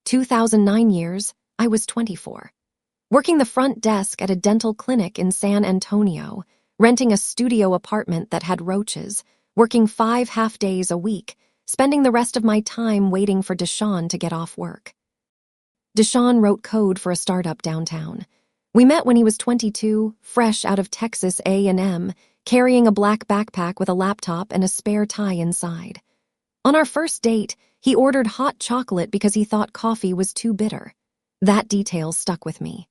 2009 years, I was 24. Working the front desk at a dental clinic in San Antonio, renting a studio apartment that had roaches, working 5 half-days a week, spending the rest of my time waiting for Disowned to get off work. Disowned wrote code for a startup downtown. We met when he was 22, fresh out of Texas A&M, carrying a black backpack with a laptop and a spare tie inside. On our first date, he ordered hot chocolate because he thought coffee was too bitter. That detail stuck with me.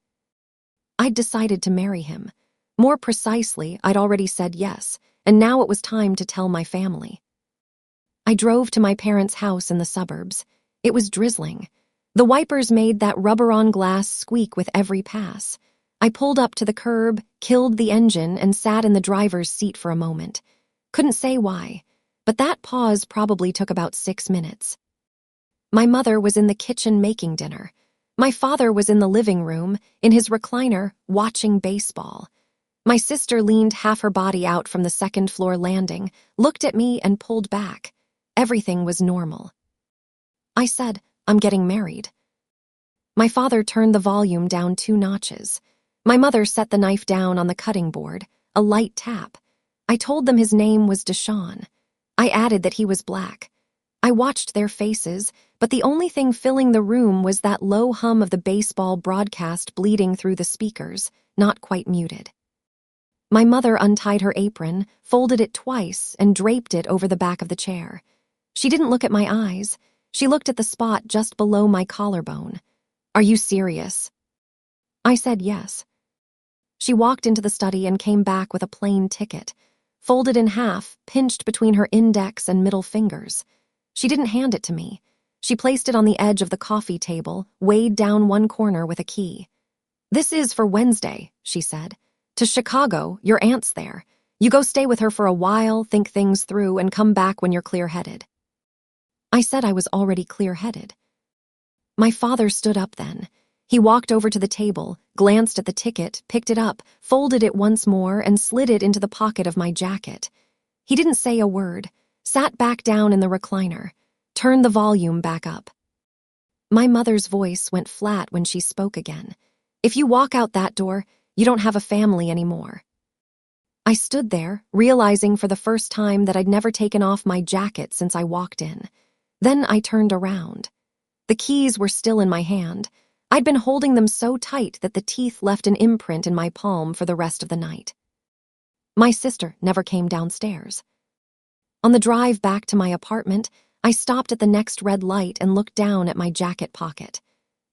I'd decided to marry him. More precisely, I'd already said yes, and now it was time to tell my family. I drove to my parents' house in the suburbs. It was drizzling. The wipers made that rubber-on-glass squeak with every pass. I pulled up to the curb, killed the engine, and sat in the driver's seat for a moment. Couldn't say why, but that pause probably took about 6 minutes. My mother was in the kitchen making dinner. My father was in the living room, in his recliner, watching baseball. My sister leaned half her body out from the second-floor landing, looked at me, and pulled back. Everything was normal. I said, "I'm getting married." My father turned the volume down 2 notches. My mother set the knife down on the cutting board, a light tap. I told them his name was Disowned. I added that he was black. I watched their faces, but the only thing filling the room was that low hum of the baseball broadcast bleeding through the speakers, not quite muted. My mother untied her apron, folded it twice, and draped it over the back of the chair. She didn't look at my eyes. She looked at the spot just below my collarbone. "Are you serious?" I said yes. She walked into the study and came back with a plain ticket, folded in half, pinched between her index and middle fingers. She didn't hand it to me. She placed it on the edge of the coffee table, weighed down one corner with a key. "This is for Wednesday," she said. "To Chicago, your aunt's there. You go stay with her for a while, think things through, and come back when you're clear-headed." I said I was already clear-headed. My father stood up then. He walked over to the table, glanced at the ticket, picked it up, folded it once more, and slid it into the pocket of my jacket. He didn't say a word, sat back down in the recliner, turned the volume back up. My mother's voice went flat when she spoke again. "If you walk out that door, you don't have a family anymore." I stood there, realizing for the first time that I'd never taken off my jacket since I walked in. Then I turned around. The keys were still in my hand. I'd been holding them so tight that the teeth left an imprint in my palm for the rest of the night. My sister never came downstairs. On the drive back to my apartment, I stopped at the next red light and looked down at my jacket pocket.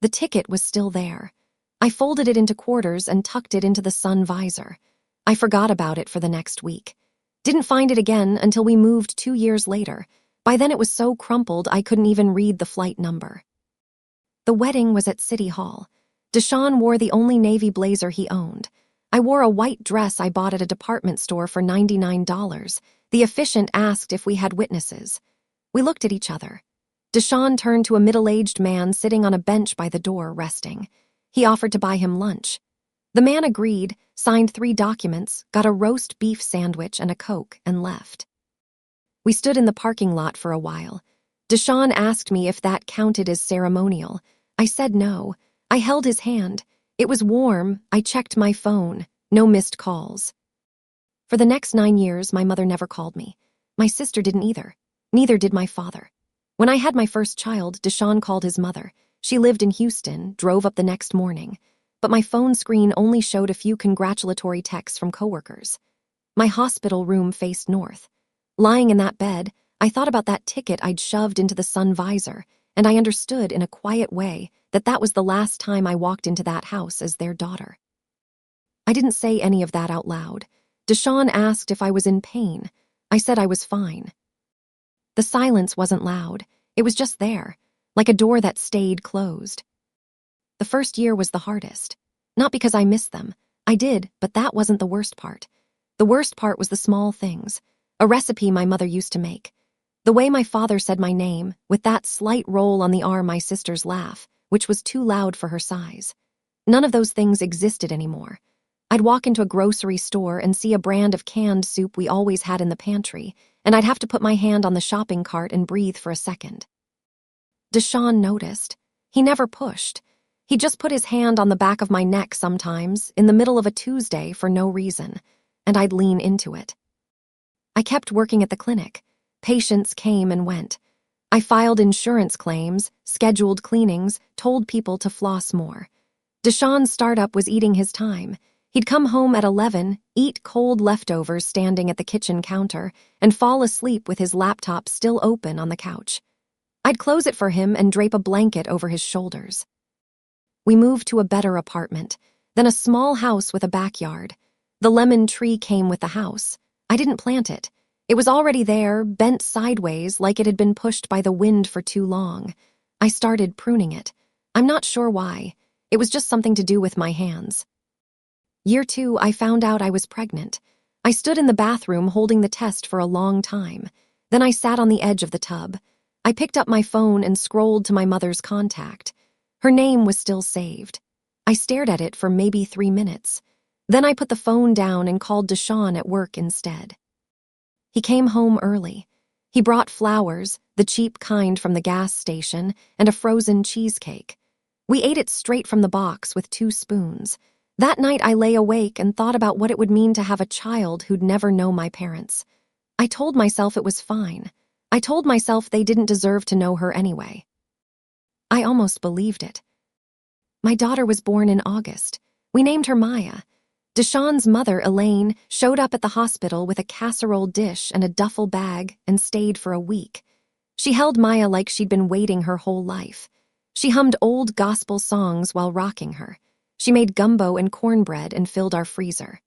The ticket was still there. I folded it into quarters and tucked it into the sun visor. I forgot about it for the next week. Didn't find it again until we moved 2 years later. By then it was so crumpled I couldn't even read the flight number. The wedding was at City Hall. Disowned wore the only navy blazer he owned. I wore a white dress I bought at a department store for $99. The officiant asked if we had witnesses. We looked at each other. Disowned turned to a middle-aged man sitting on a bench by the door, resting. He offered to buy him lunch. The man agreed, signed 3 documents, got a roast beef sandwich and a Coke, and left. We stood in the parking lot for a while. Disowned asked me if that counted as ceremonial. I said no. I held his hand. It was warm. I checked my phone. No missed calls. For the next 9 years, my mother never called me. My sister didn't either. Neither did my father. When I had my first child, Disowned called his mother. She lived in Houston, drove up the next morning. But my phone screen only showed a few congratulatory texts from coworkers. My hospital room faced north. Lying in that bed, I thought about that ticket I'd shoved into the sun visor, and I understood in a quiet way that that was the last time I walked into that house as their daughter. I didn't say any of that out loud. Disowned asked if I was in pain. I said I was fine. The silence wasn't loud. It was just there, like a door that stayed closed. The first year was the hardest. Not because I missed them. I did, but that wasn't the worst part. The worst part was the small things. A recipe my mother used to make. The way my father said my name, with that slight roll on the arm my sister's laugh, which was too loud for her size. None of those things existed anymore. I'd walk into a grocery store and see a brand of canned soup we always had in the pantry, and I'd have to put my hand on the shopping cart and breathe for a second. Disowned noticed. He never pushed. He just put his hand on the back of my neck sometimes, in the middle of a Tuesday for no reason, and I'd lean into it. I kept working at the clinic. Patients came and went. I filed insurance claims, scheduled cleanings, told people to floss more. Deshawn's startup was eating his time. He'd come home at 11, eat cold leftovers standing at the kitchen counter, and fall asleep with his laptop still open on the couch. I'd close it for him and drape a blanket over his shoulders. We moved to a better apartment, then a small house with a backyard. The lemon tree came with the house. I didn't plant it. It was already there, bent sideways like it had been pushed by the wind for too long. I started pruning it. I'm not sure why. It was just something to do with my hands. Year 2, I found out I was pregnant. I stood in the bathroom holding the test for a long time. Then I sat on the edge of the tub. I picked up my phone and scrolled to my mother's contact. Her name was still saved. I stared at it for maybe 3 minutes. Then I put the phone down and called Deshawn at work instead. He came home early. He brought flowers, the cheap kind from the gas station, and a frozen cheesecake. We ate it straight from the box with 2 spoons. That night I lay awake and thought about what it would mean to have a child who'd never know my parents. I told myself it was fine. I told myself they didn't deserve to know her anyway. I almost believed it. My daughter was born in August. We named her Maya. Deshawn's mother, Elaine, showed up at the hospital with a casserole dish and a duffel bag and stayed for a week. She held Maya like she'd been waiting her whole life. She hummed old gospel songs while rocking her. She made gumbo and cornbread and filled our freezer.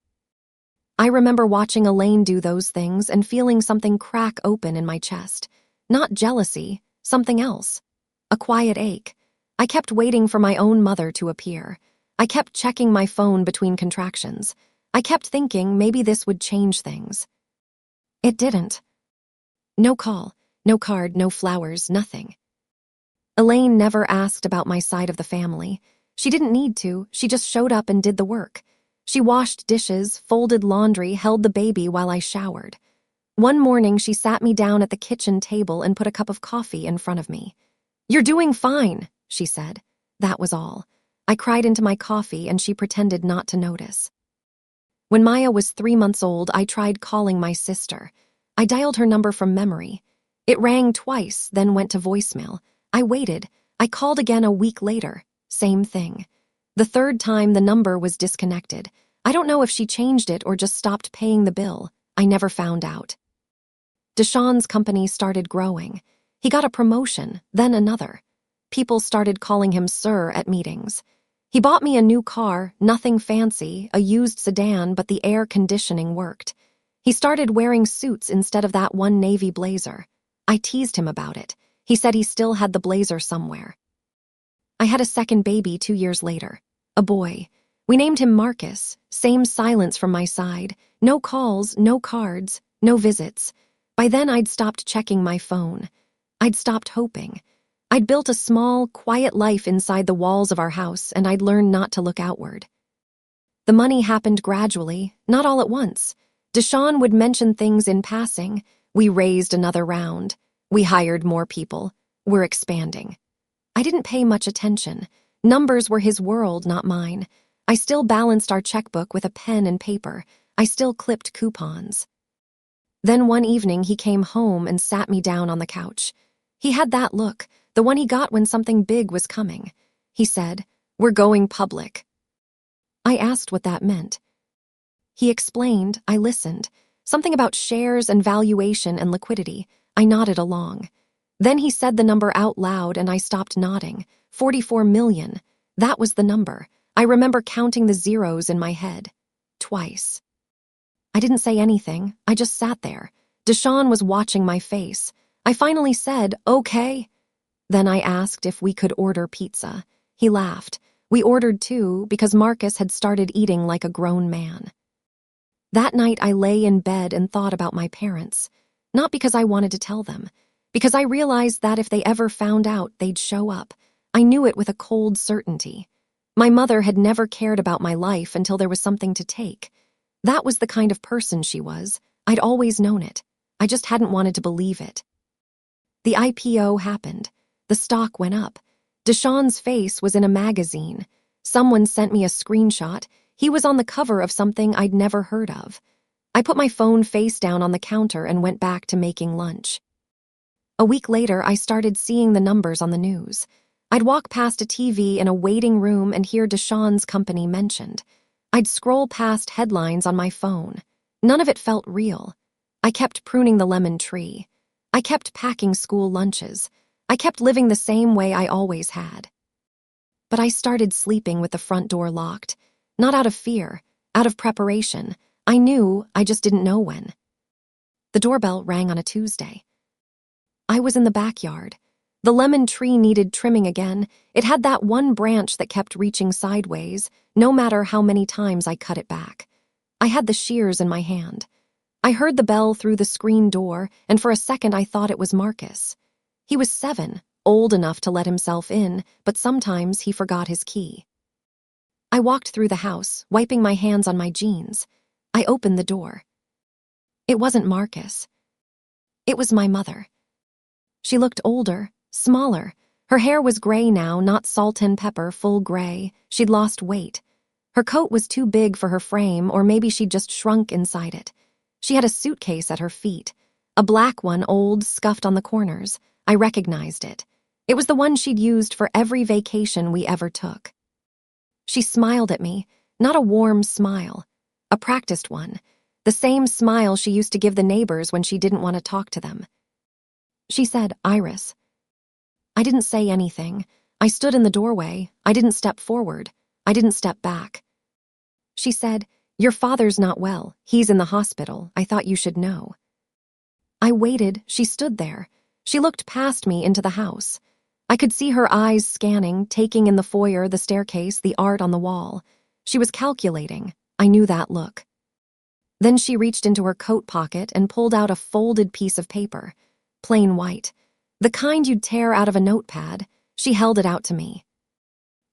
I remember watching Elaine do those things and feeling something crack open in my chest. Not jealousy, something else. A quiet ache. I kept waiting for my own mother to appear. I kept checking my phone between contractions. I kept thinking maybe this would change things. It didn't. No call, no card, no flowers, nothing. Elaine never asked about my side of the family. She didn't need to, she just showed up and did the work. She washed dishes, folded laundry, held the baby while I showered. One morning she sat me down at the kitchen table and put a cup of coffee in front of me. "You're doing fine," she said. That was all. I cried into my coffee and she pretended not to notice. When Maya was 3 months old, I tried calling my sister. I dialed her number from memory. It rang twice, then went to voicemail. I waited. I called again a week later. Same thing. The 3rd time, the number was disconnected. I don't know if she changed it or just stopped paying the bill. I never found out. Deshawn's company started growing. He got a promotion, then another. People started calling him Sir at meetings. He bought me a new car, nothing fancy, a used sedan, but the air conditioning worked. He started wearing suits instead of that one navy blazer. I teased him about it. He said he still had the blazer somewhere. I had a second baby 2 years later, a boy. We named him Marcus, same silence from my side, no calls, no cards, no visits. By then I'd stopped checking my phone. I'd stopped hoping. I'd built a small, quiet life inside the walls of our house, and I'd learned not to look outward. The money happened gradually, not all at once. Deshawn would mention things in passing. We raised another round. We hired more people. We're expanding. I didn't pay much attention. Numbers were his world, not mine. I still balanced our checkbook with a pen and paper. I still clipped coupons. Then one evening he came home and sat me down on the couch. He had that look, the one he got when something big was coming. He said, "We're going public." I asked what that meant. He explained, I listened. Something about shares and valuation and liquidity. I nodded along. Then he said the number out loud and I stopped nodding. 44 million. That was the number. I remember counting the zeros in my head. Twice. I didn't say anything. I just sat there. Deshawn was watching my face. I finally said, "Okay." Then I asked if we could order pizza. He laughed. We ordered 2 because Marcus had started eating like a grown man. That night I lay in bed and thought about my parents. Not because I wanted to tell them. Because I realized that if they ever found out, they'd show up. I knew it with a cold certainty. My mother had never cared about my life until there was something to take. That was the kind of person she was. I'd always known it. I just hadn't wanted to believe it. The IPO happened. The stock went up. Deshawn's face was in a magazine. Someone sent me a screenshot. He was on the cover of something I'd never heard of. I put my phone face down on the counter and went back to making lunch. A week later, I started seeing the numbers on the news. I'd walk past a TV in a waiting room and hear Deshawn's company mentioned. I'd scroll past headlines on my phone. None of it felt real. I kept pruning the lemon tree. I kept packing school lunches. I kept living the same way I always had. But I started sleeping with the front door locked. Not out of fear, out of preparation. I knew, I just didn't know when. The doorbell rang on a Tuesday. I was in the backyard. The lemon tree needed trimming again. It had that one branch that kept reaching sideways, no matter how many times I cut it back. I had the shears in my hand. I heard the bell through the screen door, and for a second I thought it was Marcus. He was 7, old enough to let himself in, but sometimes he forgot his key. I walked through the house, wiping my hands on my jeans. I opened the door. It wasn't Marcus. It was my mother. She looked older, smaller. Her hair was gray now, not salt and pepper, full gray. She'd lost weight. Her coat was too big for her frame, or maybe she'd just shrunk inside it. She had a suitcase at her feet. A black one, old, scuffed on the corners. I recognized it. It was the one she'd used for every vacation we ever took. She smiled at me, not a warm smile, a practiced one, the same smile she used to give the neighbors when she didn't want to talk to them. She said, "Iris." I didn't say anything. I stood in the doorway. I didn't step forward. I didn't step back. She said, "Your father's not well. He's in the hospital. I thought you should know." I waited. She stood there. She looked past me into the house. I could see her eyes scanning, taking in the foyer, the staircase, the art on the wall. She was calculating. I knew that look. Then she reached into her coat pocket and pulled out a folded piece of paper. Plain white. The kind you'd tear out of a notepad. She held it out to me.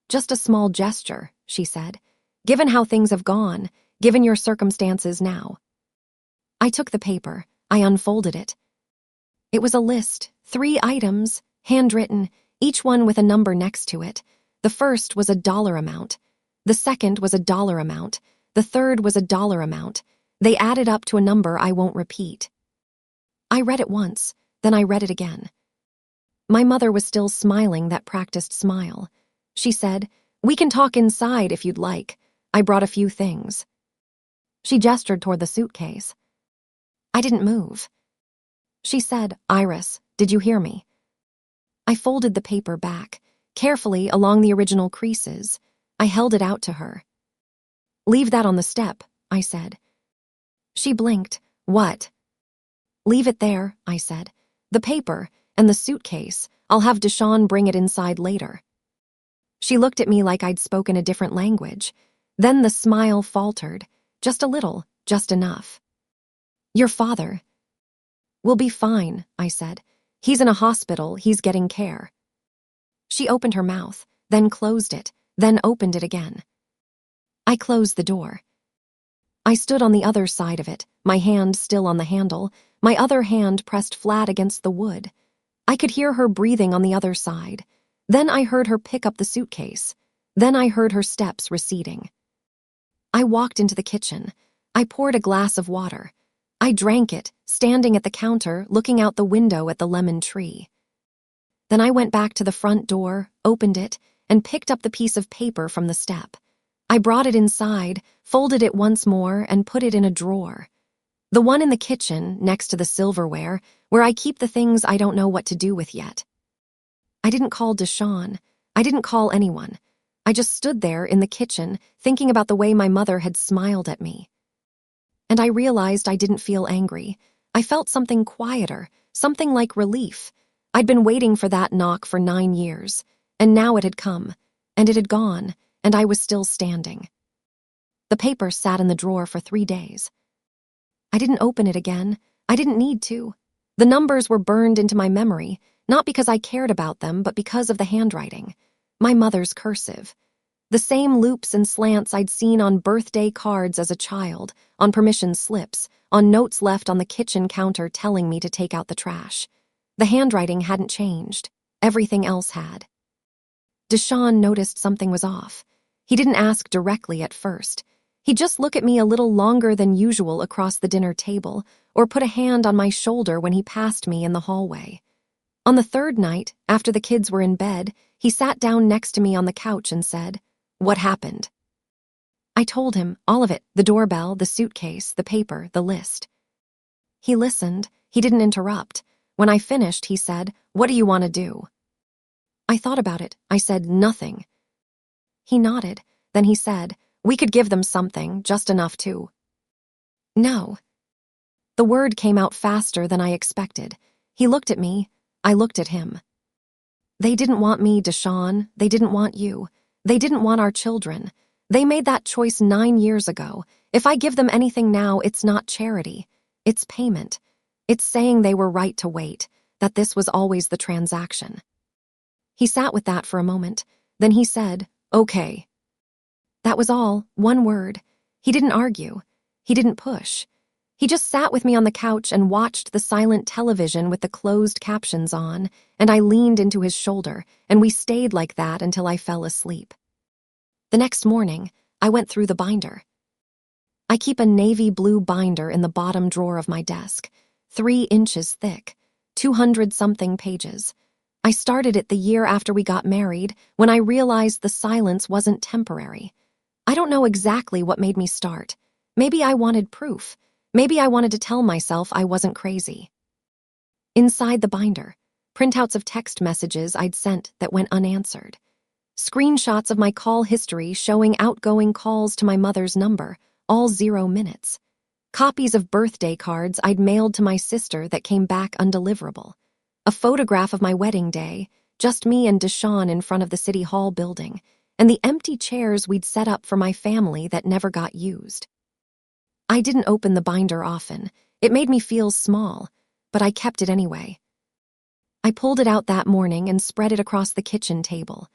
"Just a small gesture," she said. "Given how things have gone, given your circumstances now." I took the paper. I unfolded it. It was a list, 3 items, handwritten, each one with a number next to it. The first was a dollar amount. The second was a dollar amount. The third was a dollar amount. They added up to a number I won't repeat. I read it once. Then I read it again. My mother was still smiling that practiced smile. She said, "We can talk inside if you'd like. I brought a few things." She gestured toward the suitcase. I didn't move. She said, "Iris, did you hear me?" I folded the paper back, carefully along the original creases. I held it out to her. "Leave that on the step," I said. She blinked. "What?" "Leave it there," I said. "The paper and the suitcase. I'll have Deshawn bring it inside later." She looked at me like I'd spoken a different language. Then the smile faltered. Just a little, just enough. "Your father." "Will be fine," I said. "He's in a hospital. He's getting care." She opened her mouth, then closed it, then opened it again. I closed the door. I stood on the other side of it, my hand still on the handle, my other hand pressed flat against the wood. I could hear her breathing on the other side. Then I heard her pick up the suitcase. Then I heard her steps receding. I walked into the kitchen. I poured a glass of water. I drank it, standing at the counter, looking out the window at the lemon tree. Then I went back to the front door, opened it, and picked up the piece of paper from the step. I brought it inside, folded it once more, and put it in a drawer. The one in the kitchen, next to the silverware, where I keep the things I don't know what to do with yet. I didn't call Deshawn. I didn't call anyone. I just stood there in the kitchen, thinking about the way my mother had smiled at me. And I realized I didn't feel angry. I felt something quieter, something like relief. I'd been waiting for that knock for 9 years, and now it had come, and it had gone, and I was still standing. The paper sat in the drawer for 3 days. I didn't open it again. I didn't need to. The numbers were burned into my memory, not because I cared about them, but because of the handwriting. My mother's cursive. The same loops and slants I'd seen on birthday cards as a child, on permission slips, on notes left on the kitchen counter telling me to take out the trash. The handwriting hadn't changed. Everything else had. Deshawn noticed something was off. He didn't ask directly at first. He'd just look at me a little longer than usual across the dinner table, or put a hand on my shoulder when he passed me in the hallway. On the third night, after the kids were in bed, he sat down next to me on the couch and said, "What happened?" I told him, all of it, the doorbell, the suitcase, the paper, the list. He listened. He didn't interrupt. When I finished, he said, "What do you want to do?" I thought about it. I said, "Nothing." He nodded. Then he said, "We could give them something, just enough to." No. The word came out faster than I expected. He looked at me. I looked at him. They didn't want me, Deshawn. They didn't want you. They didn't want our children. They made that choice 9 years ago. If I give them anything now, it's not charity. It's payment. It's saying they were right to wait, that this was always the transaction. He sat with that for a moment. Then he said, "Okay." That was all, one word. He didn't argue. He didn't push. He just sat with me on the couch and watched the silent television with the closed captions on, and I leaned into his shoulder, and we stayed like that until I fell asleep. The next morning, I went through the binder. I keep a navy blue binder in the bottom drawer of my desk, 3 inches thick, 200-something pages. I started it the year after we got married, when I realized the silence wasn't temporary. I don't know exactly what made me start. Maybe I wanted proof. Maybe I wanted to tell myself I wasn't crazy. Inside the binder, printouts of text messages I'd sent that went unanswered. Screenshots of my call history showing outgoing calls to my mother's number, all 0 minutes. Copies of birthday cards I'd mailed to my sister that came back undeliverable. A photograph of my wedding day, just me and Deshawn in front of the City Hall building, and the empty chairs we'd set up for my family that never got used. I didn't open the binder often. It made me feel small, but I kept it anyway. I pulled it out that morning and spread it across the kitchen table.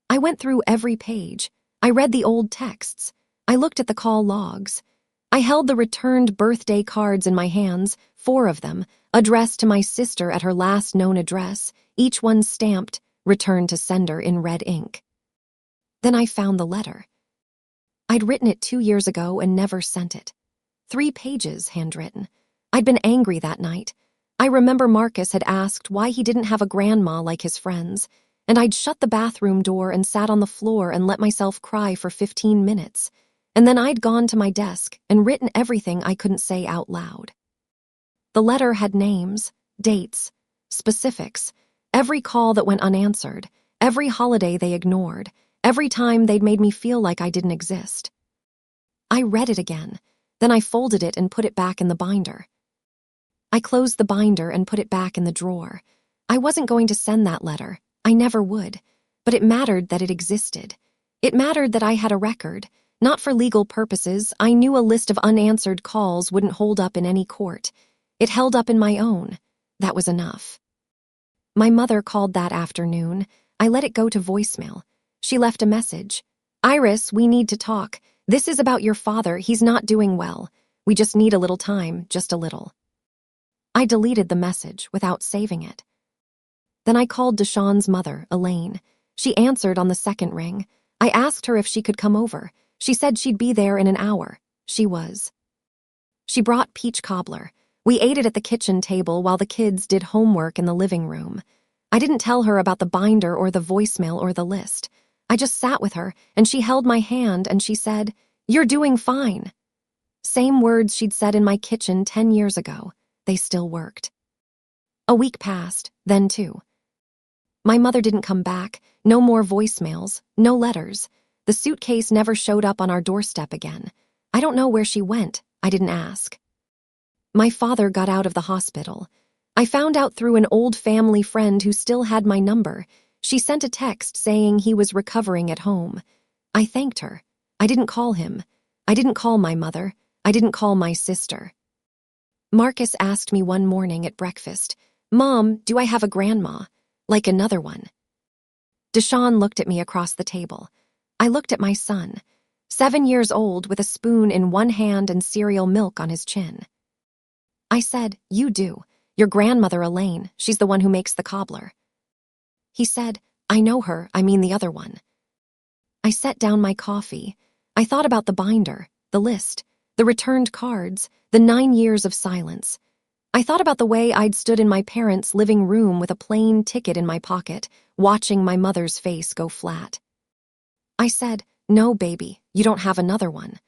I went through every page. I read the old texts. I looked at the call logs. I held the returned birthday cards in my hands, 4 of them, addressed to my sister at her last known address, each one stamped, "Returned to sender" in red ink. Then I found the letter. I'd written it 2 years ago and never sent it. 3 pages, handwritten. I'd been angry that night. I remember Marcus had asked why he didn't have a grandma like his friends, and I'd shut the bathroom door and sat on the floor and let myself cry for 15 minutes, and then I'd gone to my desk and written everything I couldn't say out loud. The letter had names, dates, specifics, every call that went unanswered, every holiday they ignored, every time they'd made me feel like I didn't exist. I read it again. Then I folded it and put it back in the binder. I closed the binder and put it back in the drawer. I wasn't going to send that letter. I never would. But it mattered that it existed. It mattered that I had a record. Not for legal purposes. I knew a list of unanswered calls wouldn't hold up in any court. It held up in my own. That was enough. My mother called that afternoon. I let it go to voicemail. She left a message. "Iris, we need to talk. This is about your father. He's not doing well. We just need a little time, just a little." I deleted the message without saving it. Then I called Deshawn's mother, Elaine. She answered on the second ring. I asked her if she could come over. She said she'd be there in an hour. She was. She brought peach cobbler. We ate it at the kitchen table while the kids did homework in the living room. I didn't tell her about the binder or the voicemail or the list. I just sat with her, and she held my hand, and she said, "You're doing fine." Same words she'd said in my kitchen 10 years ago. They still worked. A week passed, then 2. My mother didn't come back. No more voicemails, no letters. The suitcase never showed up on our doorstep again. I don't know where she went. I didn't ask. My father got out of the hospital. I found out through an old family friend who still had my number. She sent a text saying he was recovering at home. I thanked her. I didn't call him. I didn't call my mother. I didn't call my sister. Marcus asked me one morning at breakfast, "Mom, do I have a grandma? Like another one?" Deshawn looked at me across the table. I looked at my son, 7 years old with a spoon in one hand and cereal milk on his chin. I said, "You do. Your grandmother Elaine, she's the one who makes the cobbler." He said, I know her, I mean the other one. I set down my coffee. I thought about the binder, the list, the returned cards, the 9 years of silence. I thought about the way I'd stood in my parents' living room with a plain ticket in my pocket, watching my mother's face go flat. I said, "No, baby, you don't have another one."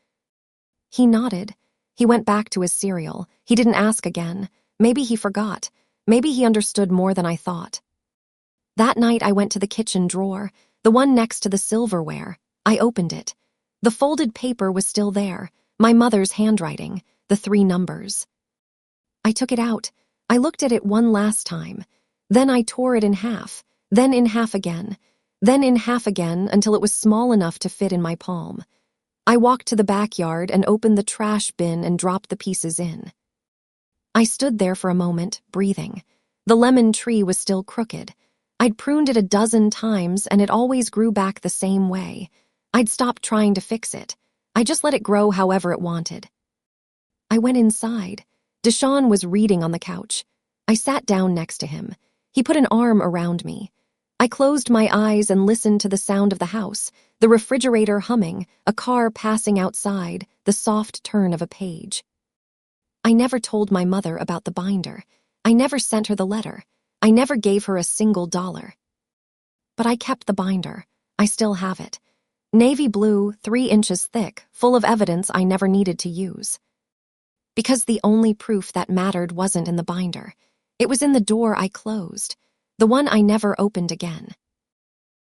He nodded. He went back to his cereal. He didn't ask again. Maybe he forgot. Maybe he understood more than I thought. That night I went to the kitchen drawer, the one next to the silverware. I opened it. The folded paper was still there, my mother's handwriting, the 3 numbers. I took it out. I looked at it one last time. Then I tore it in half, then in half again, then in half again until it was small enough to fit in my palm. I walked to the backyard and opened the trash bin and dropped the pieces in. I stood there for a moment, breathing. The lemon tree was still crooked. I'd pruned it a dozen times and it always grew back the same way. I'd stopped trying to fix it. I just let it grow however it wanted. I went inside. Deshawn was reading on the couch. I sat down next to him. He put an arm around me. I closed my eyes and listened to the sound of the house, the refrigerator humming, a car passing outside, the soft turn of a page. I never told my mother about the binder. I never sent her the letter. I never gave her a single dollar. But I kept the binder. I still have it. Navy blue, 3 inches thick, full of evidence I never needed to use. Because the only proof that mattered wasn't in the binder. It was in the door I closed, the one I never opened again.